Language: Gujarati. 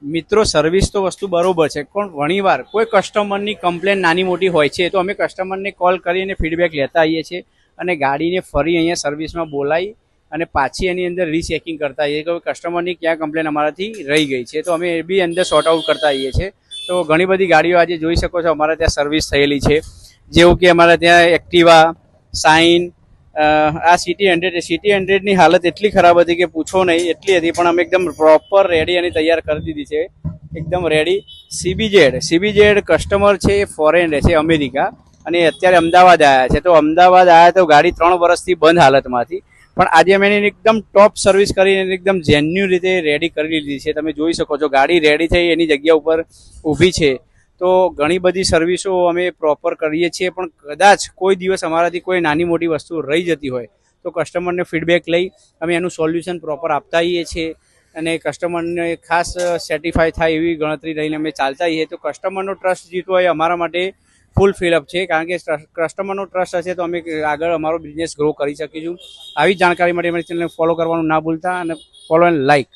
મિત્રો સર્વિસ તો વસ્તુ બરોબર છે, પણ ઘણીવાર કોઈ કસ્ટમરની કમ્પ્લેન નાની મોટી હોય છે તો અમે કસ્ટમરને કોલ કરીને ફીડબેક લેતા આવીએ છીએ અને ગાડીને ફરી અહીંયા સર્વિસમાં બોલાવી અને પાછી એની અંદર રીચેકિંગ કરતા આવીએ કે કસ્ટમરની ક્યાં કમ્પ્લેન અમારાથી રહી ગઈ છે, તો અમે એ બી અંદર સોર્ટ આઉટ કરતા આવીએ છીએ. તો ઘણી બધી ગાડીઓ આજે જોઈ શકો છો અમારા ત્યાં સર્વિસ થયેલી છે, જેવું કે અમારા ત્યાં એક્ટિવા, સાઇન, આ સિટી 100ની હાલત એટલી ખરાબ હતી કે પૂછો નહીં, એટલી હતી, પણ અમે એકદમ પ્રોપર રેડી અને તૈયાર કરી દીધી છે, એકદમ રેડી. સીબીજેડ કસ્ટમર છે એ ફોરેન રહે છે, અમેરિકા, અને અત્યારે અમદાવાદ આવ્યા છે. તો અમદાવાદ આવ્યા તો ગાડી 3 વર્ષથી બંધ હાલતમાં હતી, પણ આજે અમે એને એકદમ ટોપ સર્વિસ કરીને એકદમ જેન્યુન રીતે રેડી કરી લીધી છે. તમે જોઈ શકો છો ગાડી રેડી થઈ એની જગ્યા ઉપર ઊભી છે. તો ઘણી બધી સર્વિસો અમે પ્રોપર કરીએ છીએ, પણ કદાચ કોઈ દિવસ અમારાથી કોઈ નાની મોટી વસ્તુ રહી જતી હોય તો કસ્ટમરને ફીડબેક લઈ અમે એનું સોલ્યુશન પ્રોપર આપતા હોઈએ છીએ અને કસ્ટમરને ખાસ સેટિસ્ફાય થાય એવી ગણતરી લઈને અમે ચાલતા હોઈએ. તો કસ્ટમરનો ટ્રસ્ટ જીતવો એ અમારા માટે ફૂલ ફિલઅપ છે, કારણ કે કસ્ટમરનો ટ્રસ્ટ હશે તો અમે આગળ અમારો બિઝનેસ ગ્રો કરી શકીશું. આવી જાણકારી માટે અમારી ચેનલને ફોલો કરવાનું ના ભૂલતા અને ફોલો એન્ડ લાઇક.